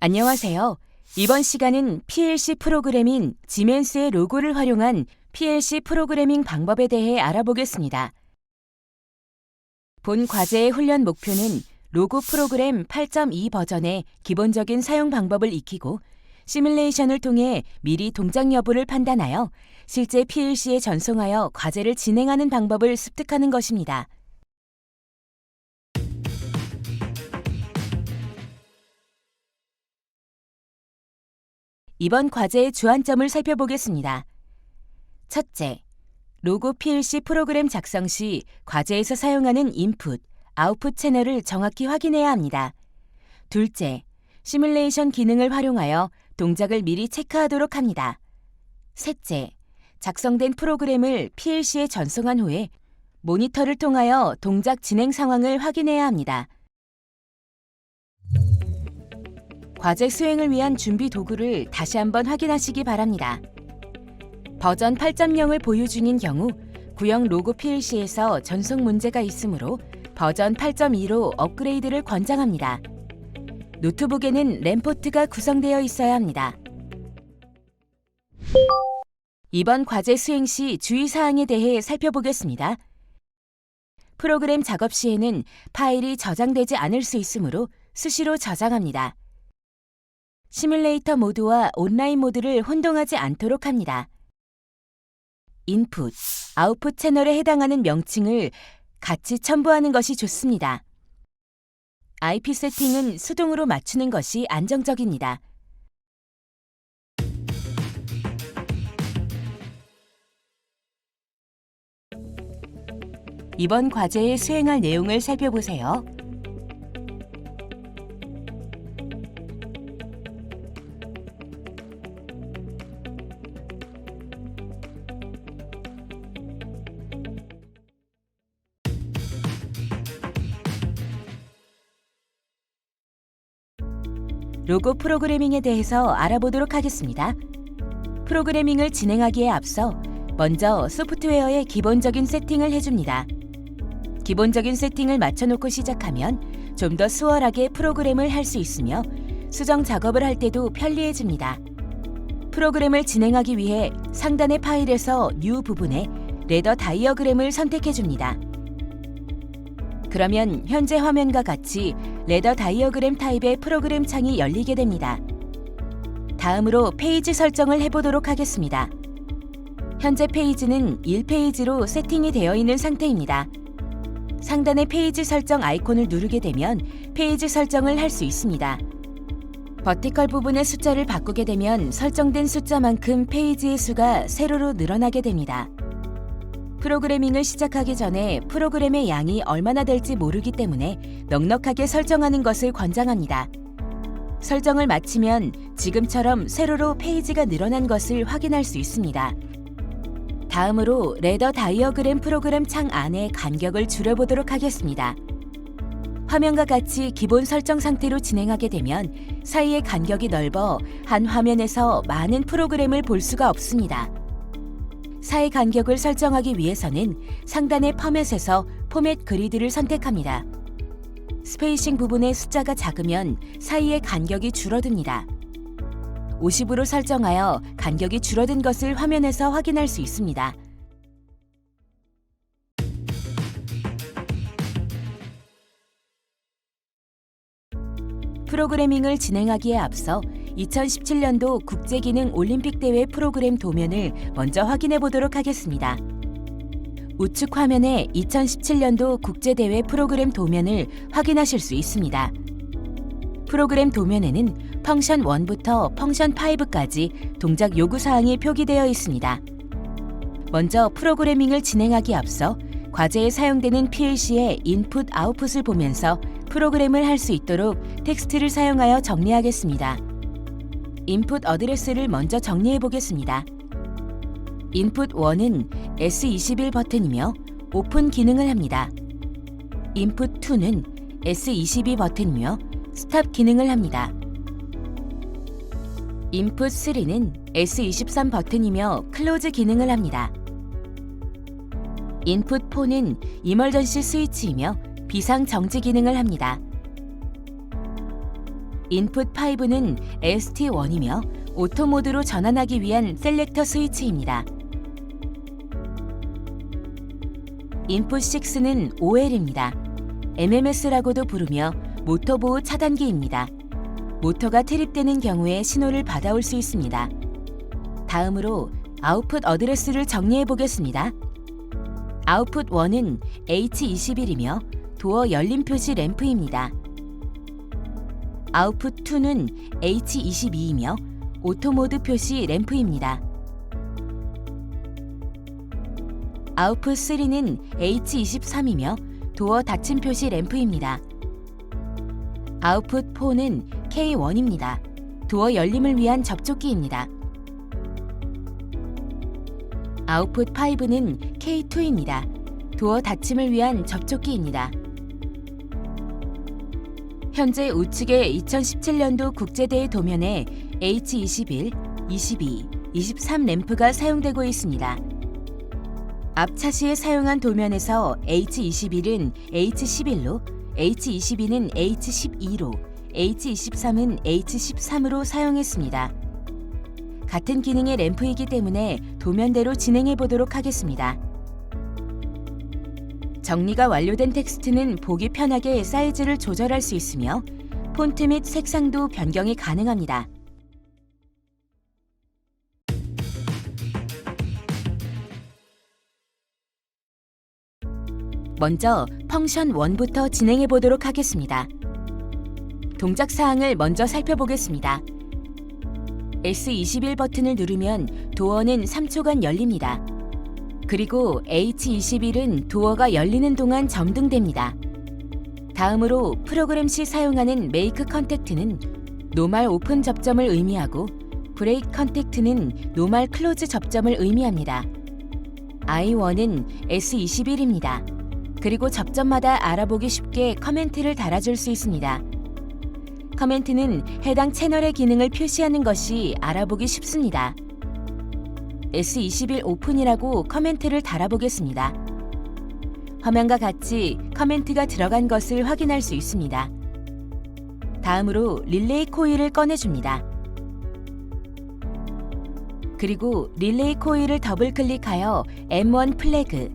안녕하세요. 이번 시간은 PLC 프로그래밍 지멘스의 로고를 활용한 PLC 프로그래밍 방법에 대해 알아보겠습니다. 본 과제의 훈련 목표는 로고 프로그램 8.2 버전의 기본적인 사용 방법을 익히고 시뮬레이션을 통해 미리 동작 여부를 판단하여 실제 PLC에 전송하여 과제를 진행하는 방법을 습득하는 것입니다. 이번 과제의 주안점을 살펴보겠습니다. 첫째, 로고 PLC 프로그램 작성 시 과제에서 사용하는 인풋, 아웃풋 채널을 정확히 확인해야 합니다. 둘째, 시뮬레이션 기능을 활용하여 동작을 미리 체크하도록 합니다. 셋째, 작성된 프로그램을 PLC에 전송한 후에 모니터를 통하여 동작 진행 상황을 확인해야 합니다. 과제 수행을 위한 준비 도구를 다시 한번 확인하시기 바랍니다. 버전 8.0을 보유 중인 경우 구형 로고 PLC에서 전송 문제가 있으므로 버전 8.2로 업그레이드를 권장합니다. 노트북에는 램 포트가 구성되어 있어야 합니다. 이번 과제 수행 시 주의사항에 대해 살펴보겠습니다. 프로그램 작업 시에는 파일이 저장되지 않을 수 있으므로 수시로 저장합니다. 시뮬레이터 모드와 온라인 모드를 혼동하지 않도록 합니다. 인풋, 아웃풋 채널에 해당하는 명칭을 같이 첨부하는 것이 좋습니다. IP 세팅은 수동으로 맞추는 것이 안정적입니다. 이번 과제에 수행할 내용을 살펴보세요. 로고 프로그래밍에 대해서 알아보도록 하겠습니다. 프로그래밍을 진행하기에 앞서 먼저 소프트웨어의 기본적인 세팅을 해줍니다. 기본적인 세팅을 맞춰놓고 시작하면 좀 더 수월하게 프로그램을 할 수 있으며 수정 작업을 할 때도 편리해집니다. 프로그램을 진행하기 위해 상단의 파일에서 New 부분에 레더 다이어그램을 선택해줍니다. 그러면 현재 화면과 같이 레더 다이어그램 타입의 프로그램 창이 열리게 됩니다. 다음으로 페이지 설정을 해보도록 하겠습니다. 현재 페이지는 1페이지로 세팅이 되어 있는 상태입니다. 상단의 페이지 설정 아이콘을 누르게 되면 페이지 설정을 할 수 있습니다. 버티컬 부분의 숫자를 바꾸게 되면 설정된 숫자만큼 페이지의 수가 세로로 늘어나게 됩니다. 프로그래밍을 시작하기 전에 프로그램의 양이 얼마나 될지 모르기 때문에 넉넉하게 설정하는 것을 권장합니다. 설정을 마치면 지금처럼 세로로 페이지가 늘어난 것을 확인할 수 있습니다. 다음으로 레더 다이어그램 프로그램 창 안의 간격을 줄여보도록 하겠습니다. 화면과 같이 기본 설정 상태로 진행하게 되면 사이의 간격이 넓어 한 화면에서 많은 프로그램을 볼 수가 없습니다. 사이 간격을 설정하기 위해서는 상단의 포맷에서 포맷 그리드를 선택합니다. 스페이싱 부분의 숫자가 작으면 사이의 간격이 줄어듭니다. 50으로 설정하여 간격이 줄어든 것을 화면에서 확인할 수 있습니다. 프로그래밍을 진행하기에 앞서 2017년도 국제기능 올림픽대회 프로그램 도면을 먼저 확인해 보도록 하겠습니다. 우측 화면에 2017년도 국제대회 프로그램 도면을 확인하실 수 있습니다. 프로그램 도면에는 펑션 1부터 펑션 5까지 동작 요구사항이 표기되어 있습니다. 먼저 프로그래밍을 진행하기에 앞서 과제에 사용되는 PLC의 인풋, 아웃풋을 보면서 프로그램을 할 수 있도록 텍스트를 사용하여 정리하겠습니다. 인풋 어드레스를 먼저 정리해 보겠습니다. 인풋 1은 S21 버튼이며 오픈 기능을 합니다. 인풋 2는 S22 버튼이며 스탑 기능을 합니다. 인풋 3는 S23 버튼이며 클로즈 기능을 합니다. 인풋 4는 이멀전시 스위치이며 비상 정지 기능을 합니다. 인풋 5는 ST1이며 오토 모드로 전환하기 위한 셀렉터 스위치입니다. 인풋 6는 OL입니다. MMS라고도 부르며 모터 보호 차단기입니다. 모터가 트립되는 경우에 신호를 받아올 수 있습니다. 다음으로 아웃풋 어드레스를 정리해 보겠습니다. 아웃풋 1은 H21이며 도어 열림 표시 램프입니다. 아웃풋 2는 H22이며 오토 모드 표시 램프입니다. 아웃풋 3는 H23이며 도어 닫힘 표시 램프입니다. 아웃풋 4는 K1입니다. 도어 열림을 위한 접촉기입니다. 아웃풋 5는 K2입니다. 도어 닫힘을 위한 접촉기입니다. 현재 우측의 2017년도 국제대회 도면에 H21, 22, 23 램프가 사용되고 있습니다. 앞 차시에 사용한 도면에서 H21은 H11로, H22는 H12로, H23은 H13으로 사용했습니다. 같은 기능의 램프이기 때문에 도면대로 진행해 보도록 하겠습니다. 정리가 완료된 텍스트는 보기 편하게 사이즈를 조절할 수 있으며 폰트 및 색상도 변경이 가능합니다. 먼저 펑션 1부터 진행해 보도록 하겠습니다. 동작 사항을 먼저 살펴보겠습니다. S21 버튼을 누르면 도어는 3초간 열립니다. 그리고 H21은 도어가 열리는 동안 점등됩니다. 다음으로 프로그램 시 사용하는 메이크 컨택트는 노멀 오픈 접점을 의미하고 브레이크 컨택트는 노멀 클로즈 접점을 의미합니다. I1은 S21입니다. 그리고 접점마다 알아보기 쉽게 커멘트를 달아줄 수 있습니다. 커멘트는 해당 채널의 기능을 표시하는 것이 알아보기 쉽습니다. S21 오픈이라고 커멘트를 달아보겠습니다. 화면과 같이 커멘트가 들어간 것을 확인할 수 있습니다. 다음으로 릴레이 코일을 꺼내줍니다. 그리고 릴레이 코일을 더블 클릭하여 M1 플래그,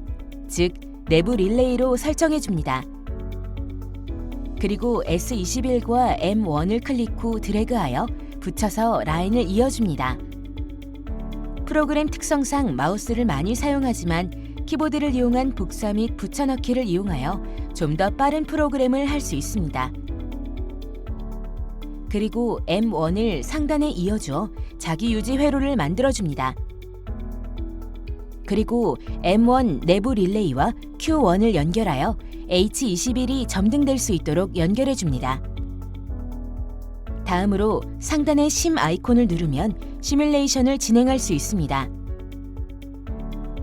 즉 내부 릴레이로 설정해 줍니다. 그리고 S21과 M1을 클릭 후 드래그하여 붙여서 라인을 이어줍니다. 프로그램 특성상 마우스를 많이 사용하지만 키보드를 이용한 복사 및 붙여넣기를 이용하여 좀 더 빠른 프로그램을 할 수 있습니다. 그리고 M1을 상단에 이어주어 자기 유지 회로를 만들어줍니다. 그리고 M1 내부 릴레이와 Q1을 연결하여 H21이 점등될 수 있도록 연결해줍니다. 다음으로 상단의 심 아이콘을 누르면 시뮬레이션을 진행할 수 있습니다.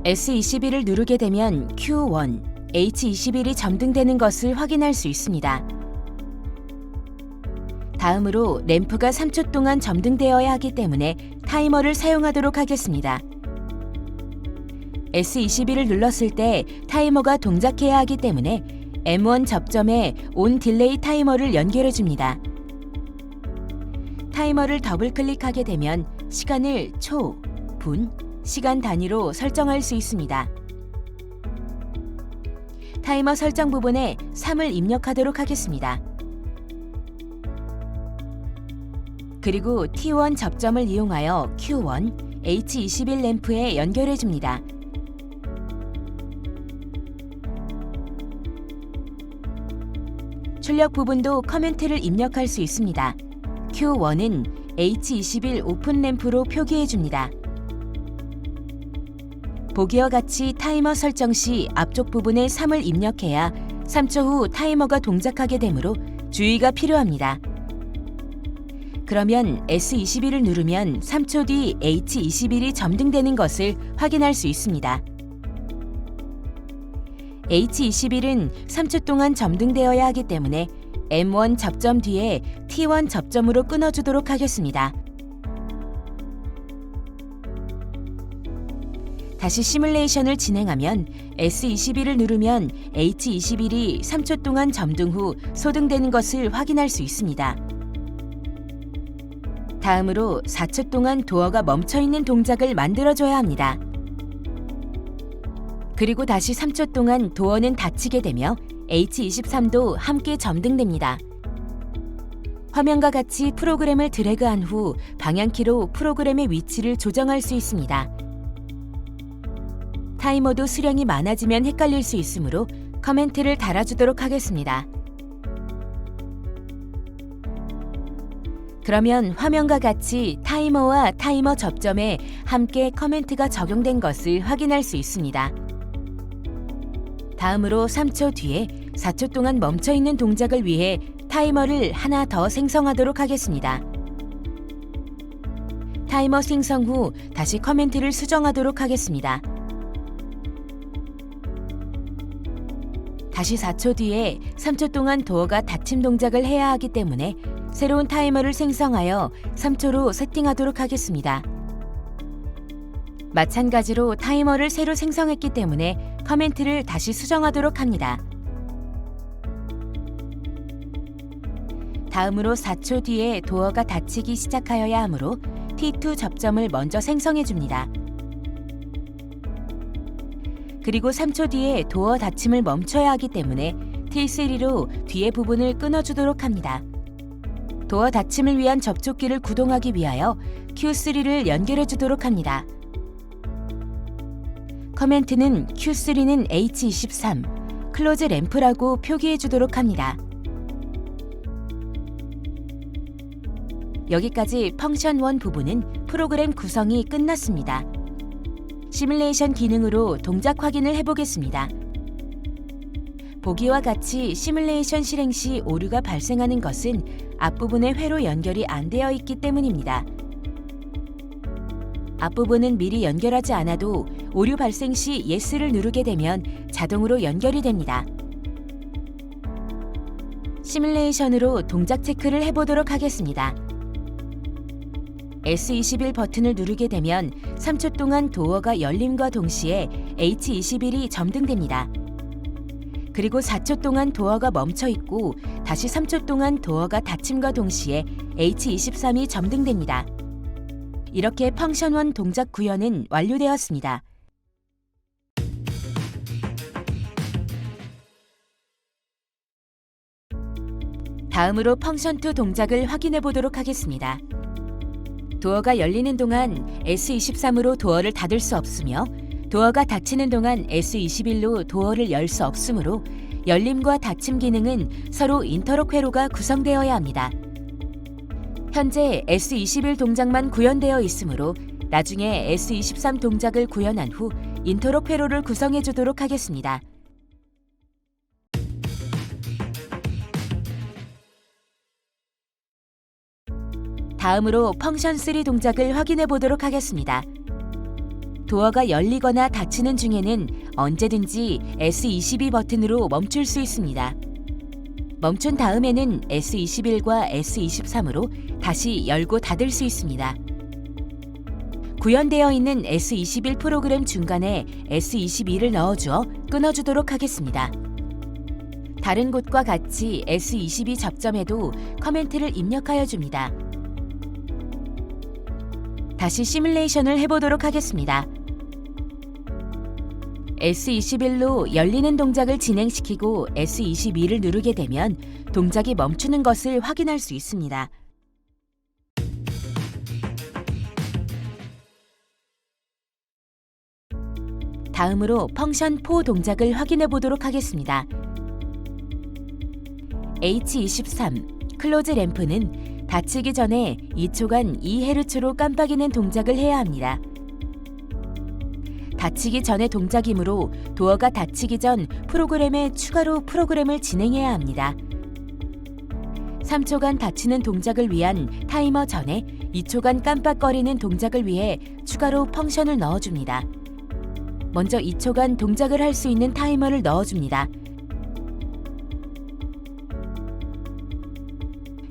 S21을 누르게 되면 Q1, H21이 점등되는 것을 확인할 수 있습니다. 다음으로 램프가 3초 동안 점등되어야 하기 때문에 타이머를 사용하도록 하겠습니다. S21을 눌렀을 때 타이머가 동작해야 하기 때문에 M1 접점에 온 딜레이 타이머를 연결해 줍니다. 타이머를 더블 클릭하게 되면 시간을 초, 분, 시간 단위로 설정할 수 있습니다. 타이머 설정 부분에 3을 입력하도록 하겠습니다. 그리고 T1 접점을 이용하여 Q1, H21 램프에 연결해 줍니다. 출력 부분도 커멘트를 입력할 수 있습니다. Q1은 H21 오픈 램프로 표기해 줍니다. 보기와 같이 타이머 설정 시 앞쪽 부분에 3을 입력해야 3초 후 타이머가 동작하게 되므로 주의가 필요합니다. 그러면 S21을 누르면 3초 뒤 H21이 점등되는 것을 확인할 수 있습니다. H21은 3초 동안 점등되어야 하기 때문에 M1 접점 뒤에 T1 접점으로 끊어주도록 하겠습니다. 다시 시뮬레이션을 진행하면 S21을 누르면 H21이 3초 동안 점등 후 소등되는 것을 확인할 수 있습니다. 다음으로 4초 동안 도어가 멈춰있는 동작을 만들어줘야 합니다. 그리고 다시 3초 동안 도어는 닫히게 되며 H23도 함께 점등됩니다. 화면과 같이 프로그램을 드래그한 후 방향키로 프로그램의 위치를 조정할 수 있습니다. 타이머도 수량이 많아지면 헷갈릴 수 있으므로 커멘트를 달아주도록 하겠습니다. 그러면 화면과 같이 타이머와 타이머 접점에 함께 커멘트가 적용된 것을 확인할 수 있습니다. 다음으로 3초 뒤에 4초 동안 멈춰있는 동작을 위해 타이머를 하나 더 생성하도록 하겠습니다. 타이머 생성 후 다시 커멘트를 수정하도록 하겠습니다. 다시 4초 뒤에 3초 동안 도어가 닫힘 동작을 해야 하기 때문에 새로운 타이머를 생성하여 3초로 세팅하도록 하겠습니다. 마찬가지로 타이머를 새로 생성했기 때문에 커멘트를 다시 수정하도록 합니다. 다음으로 4초 뒤에 도어가 닫히기 시작하여야 하므로 T2 접점을 먼저 생성해 줍니다. 그리고 3초 뒤에 도어 닫힘을 멈춰야 하기 때문에 T3로 뒤의 부분을 끊어주도록 합니다. 도어 닫힘을 위한 접촉기를 구동하기 위하여 Q3를 연결해 주도록 합니다. 커멘트는 Q3는 H23, 클로즈 램프라고 표기해 주도록 합니다. 여기까지 펑션 1 부분은 프로그램 구성이 끝났습니다. 시뮬레이션 기능으로 동작 확인을 해보겠습니다. 보기와 같이 시뮬레이션 실행 시 오류가 발생하는 것은 앞부분의 회로 연결이 안 되어 있기 때문입니다. 앞부분은 미리 연결하지 않아도 오류 발생 시 Yes를 누르게 되면 자동으로 연결이 됩니다. 시뮬레이션으로 동작 체크를 해보도록 하겠습니다. S21 버튼을 누르게 되면 3초 동안 도어가 열림과 동시에 H21이 점등됩니다. 그리고 4초 동안 도어가 멈춰 있고 다시 3초 동안 도어가 닫힘과 동시에 H23이 점등됩니다. 이렇게 펑션 1 동작 구현은 완료되었습니다. 다음으로 펑션 2 동작을 확인해 보도록 하겠습니다. 도어가 열리는 동안 S23으로 도어를 닫을 수 없으며 도어가 닫히는 동안 S21로 도어를 열 수 없으므로 열림과 닫힘 기능은 서로 인터록 회로가 구성되어야 합니다. 현재 S21 동작만 구현되어 있으므로 나중에 S23 동작을 구현한 후 인터록 회로를 구성해 주도록 하겠습니다. 다음으로 펑션 3 동작을 확인해 보도록 하겠습니다. 도어가 열리거나 닫히는 중에는 언제든지 S22 버튼으로 멈출 수 있습니다. 멈춘 다음에는 S21과 S23으로 다시 열고 닫을 수 있습니다. 구현되어 있는 S21 프로그램 중간에 S22를 넣어주어 끊어주도록 하겠습니다. 다른 곳과 같이 S22 접점에도 커멘트를 입력하여 줍니다. 다시 시뮬레이션을 해보도록 하겠습니다. S21로 열리는 동작을 진행시키고 S22를 누르게 되면 동작이 멈추는 것을 확인할 수 있습니다. 다음으로 펑션 4 동작을 확인해 보도록 하겠습니다. H23 클로즈 램프는 닫히기 전에 2초간 2Hz로 깜빡이는 동작을 해야 합니다. 닫히기 전의 동작이므로 도어가 닫히기 전 프로그램에 추가로 프로그램을 진행해야 합니다. 3초간 닫히는 동작을 위한 타이머 전에 2초간 깜빡거리는 동작을 위해 추가로 펑션을 넣어줍니다. 먼저 2초간 동작을 할 수 있는 타이머를 넣어줍니다.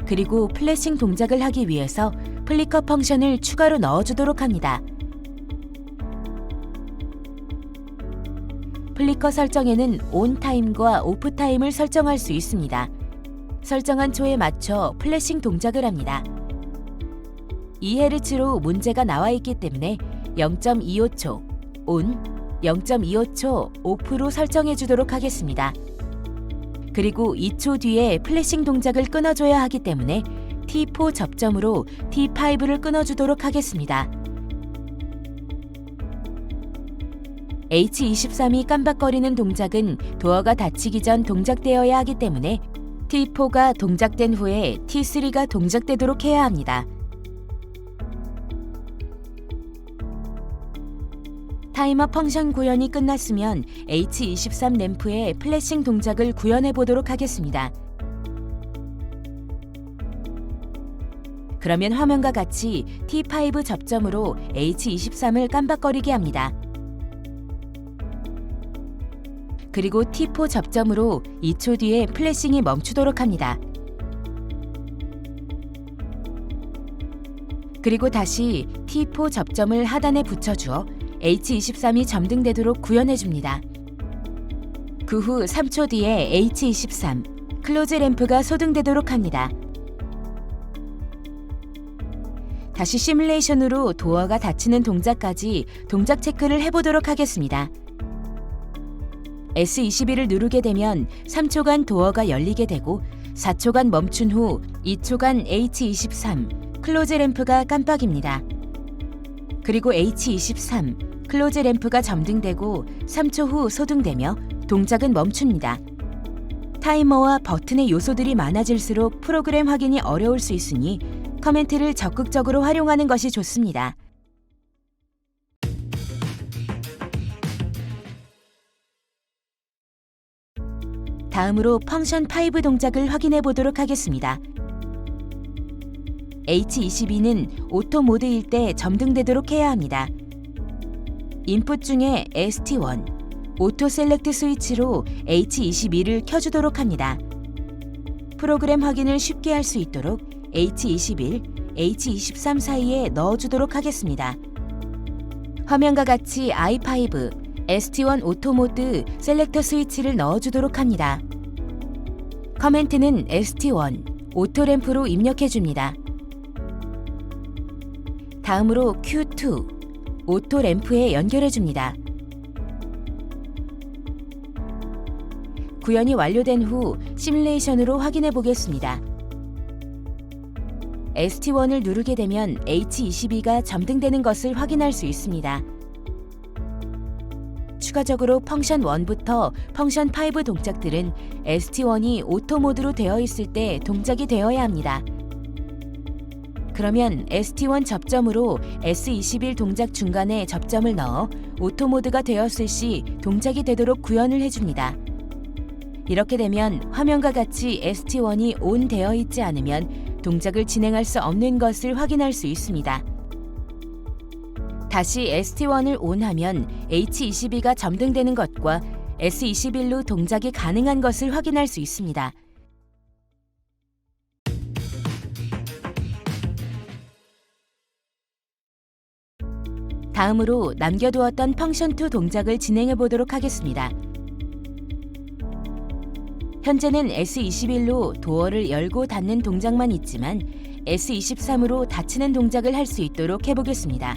그리고 플래싱 동작을 하기 위해서 플리커 펑션을 추가로 넣어주도록 합니다. 플리커 설정에는 온 타임과 오프 타임을 설정할 수 있습니다. 설정한 초에 맞춰 플래싱 동작을 합니다. 2Hz로 문제가 나와 있기 때문에 0.25초 ON, 0.25초 OFF로 설정해 주도록 하겠습니다. 그리고 2초 뒤에 플래싱 동작을 끊어줘야 하기 때문에 T4 접점으로 T5를 끊어주도록 하겠습니다. H23이 깜박거리는 동작은 도어가 닫히기 전 동작되어야 하기 때문에 T4가 동작된 후에 T3가 동작되도록 해야 합니다. 타이머 펑션 구현이 끝났으면 H23 램프의 플래싱 동작을 구현해 보도록 하겠습니다. 그러면 화면과 같이 T5 접점으로 H23을 깜박거리게 합니다. 그리고 T4 접점으로 2초 뒤에 플래싱이 멈추도록 합니다. 그리고 다시 T4 접점을 하단에 붙여주어 H23이 점등되도록 구현해줍니다. 그 후 3초 뒤에 H23 클로즈 램프가 소등되도록 합니다. 다시 시뮬레이션으로 도어가 닫히는 동작까지 동작 체크를 해보도록 하겠습니다. S21을 누르게 되면 3초간 도어가 열리게 되고 4초간 멈춘 후 2초간 H23 클로즈 램프가 깜빡입니다. 그리고 H23 클로즈 램프가 점등되고 3초 후 소등되며 동작은 멈춥니다. 타이머와 버튼의 요소들이 많아질수록 프로그램 확인이 어려울 수 있으니 커멘트를 적극적으로 활용하는 것이 좋습니다. 다음으로 펑션 5 동작을 확인해 보도록 하겠습니다. H22는 오토 모드일 때 점등되도록 해야 합니다. 인풋 중에 ST1, 오토 셀렉트 스위치로 H22를 켜주도록 합니다. 프로그램 확인을 쉽게 할 수 있도록 H21, H23 사이에 넣어주도록 하겠습니다. 화면과 같이 i5, ST1 오토 모드 셀렉터 스위치를 넣어주도록 합니다. 커멘트는 ST1, 오토 램프로 입력해줍니다. 다음으로 Q2, 오토 램프에 연결해줍니다. 구현이 완료된 후 시뮬레이션으로 확인해 보겠습니다. ST1을 누르게 되면 H22가 점등되는 것을 확인할 수 있습니다. 추가적으로 펑션 1부터 펑션 5 동작들은 ST1이 오토 모드로 되어 있을 때 동작이 되어야 합니다. 그러면 ST1 접점으로 S21 동작 중간에 접점을 넣어 오토 모드가 되었을 시 동작이 되도록 구현을 해줍니다. 이렇게 되면 화면과 같이 ST1이 ON 되어 있지 않으면 동작을 진행할 수 없는 것을 확인할 수 있습니다. 다시 ST1을 ON하면 H22가 점등되는 것과 S21로 동작이 가능한 것을 확인할 수 있습니다. 다음으로 남겨두었던 펑션 2 동작을 진행해 보도록 하겠습니다. 현재는 S21로 도어를 열고 닫는 동작만 있지만 S23으로 닫히는 동작을 할 수 있도록 해보겠습니다.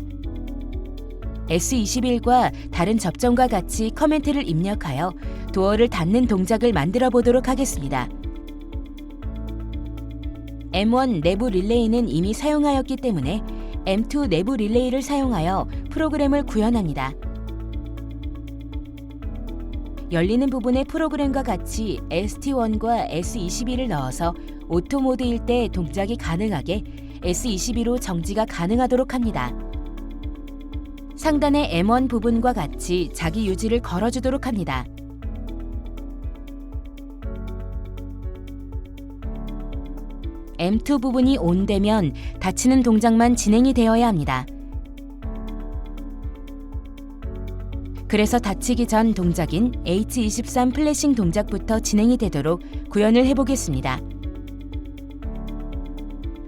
S21과 다른 접점과 같이 커멘트를 입력하여 도어를 닫는 동작을 만들어 보도록 하겠습니다. M1 내부 릴레이는 이미 사용하였기 때문에 M2 내부 릴레이를 사용하여 프로그램을 구현합니다. 열리는 부분의 프로그램과 같이 ST1과 S22를 넣어서 오토 모드일 때 동작이 가능하게 S22로 정지가 가능하도록 합니다. 상단의 M1 부분과 같이 자기 유지를 걸어주도록 합니다. M2 부분이 ON되면 닫히는 동작만 진행이 되어야 합니다. 그래서 닫히기 전 동작인 H23 플래싱 동작부터 진행이 되도록 구현을 해보겠습니다.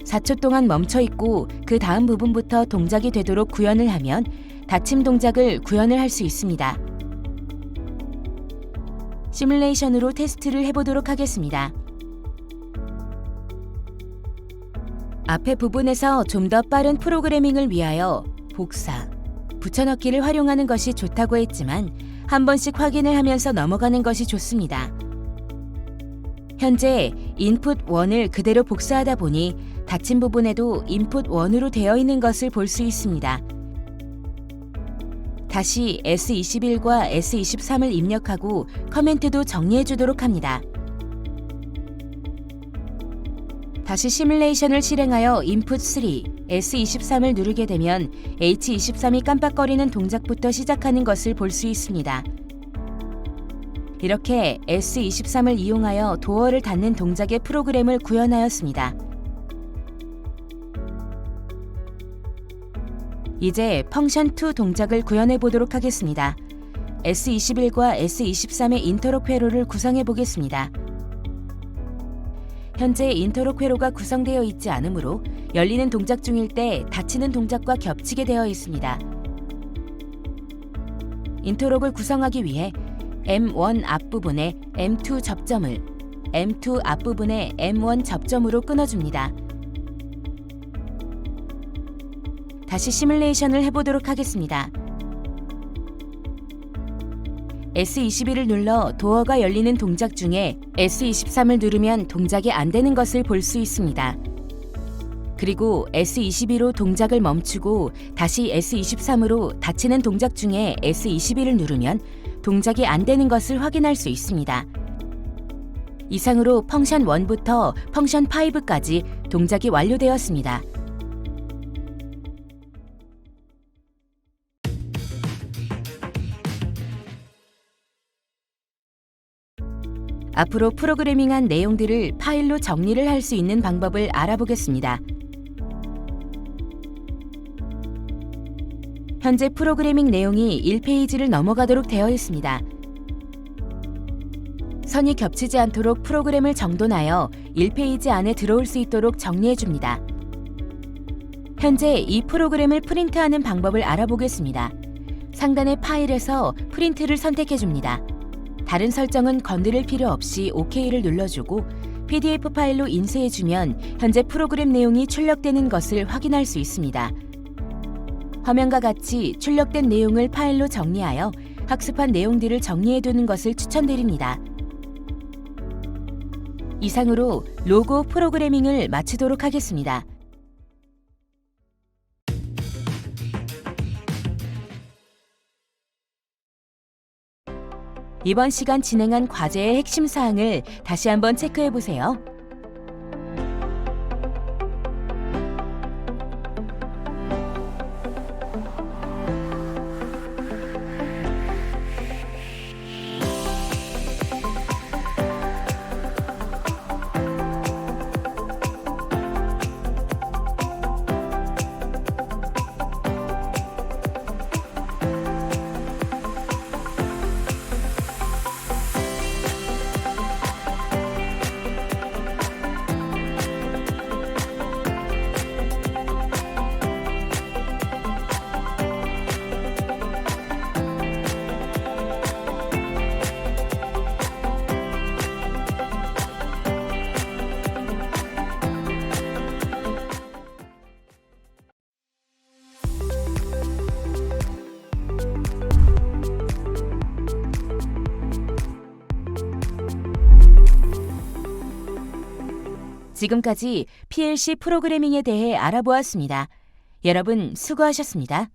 4초 동안 멈춰있고 그 다음 부분부터 동작이 되도록 구현을 하면 닫힘 동작을 구현을 할 수 있습니다. 시뮬레이션으로 테스트를 해보도록 하겠습니다. 앞에 부분에서 좀 더 빠른 프로그래밍을 위하여 복사, 붙여넣기를 활용하는 것이 좋다고 했지만 한 번씩 확인을 하면서 넘어가는 것이 좋습니다. 현재 인풋 1을 그대로 복사하다 보니 닫힌 부분에도 인풋 1으로 되어 있는 것을 볼 수 있습니다. 다시 S21과 S23을 입력하고 커멘트도 정리해 주도록 합니다. 다시 시뮬레이션을 실행하여 인풋 3, S23을 누르게 되면 H23이 깜빡거리는 동작부터 시작하는 것을 볼 수 있습니다. 이렇게 S23을 이용하여 도어를 닫는 동작의 프로그램을 구현하였습니다. 이제 펑션2 동작을 구현해 보도록 하겠습니다. S21과 S23의 인터록 회로를 구성해 보겠습니다. 현재 인터록 회로가 구성되어 있지 않으므로 열리는 동작 중일 때 닫히는 동작과 겹치게 되어 있습니다. 인터록을 구성하기 위해 M1 앞부분에 M2 접점을 M2 앞부분에 M1 접점으로 끊어줍니다. 다시 시뮬레이션을 해보도록 하겠습니다. S21을 눌러 도어가 열리는 동작 중에 S23을 누르면 동작이 안 되는 것을 볼 수 있습니다. 그리고 S22로 동작을 멈추고 다시 S23으로 닫히는 동작 중에 S21을 누르면 동작이 안 되는 것을 확인할 수 있습니다. 이상으로 펑션 1부터 펑션 5까지 동작이 완료되었습니다. 앞으로 프로그래밍한 내용들을 파일로 정리를 할 수 있는 방법을 알아보겠습니다. 현재 프로그래밍 내용이 1페이지를 넘어가도록 되어 있습니다. 선이 겹치지 않도록 프로그램을 정돈하여 1페이지 안에 들어올 수 있도록 정리해 줍니다. 현재 이 프로그램을 프린트하는 방법을 알아보겠습니다. 상단의 파일에서 프린트를 선택해 줍니다. 다른 설정은 건드릴 필요 없이 OK를 눌러주고 PDF 파일로 인쇄해주면 현재 프로그램 내용이 출력되는 것을 확인할 수 있습니다. 화면과 같이 출력된 내용을 파일로 정리하여 학습한 내용들을 정리해두는 것을 추천드립니다. 이상으로 로고 프로그래밍을 마치도록 하겠습니다. 이번 시간 진행한 과제의 핵심 사항을 다시 한번 체크해 보세요. 지금까지 PLC 프로그래밍에 대해 알아보았습니다. 여러분 수고하셨습니다.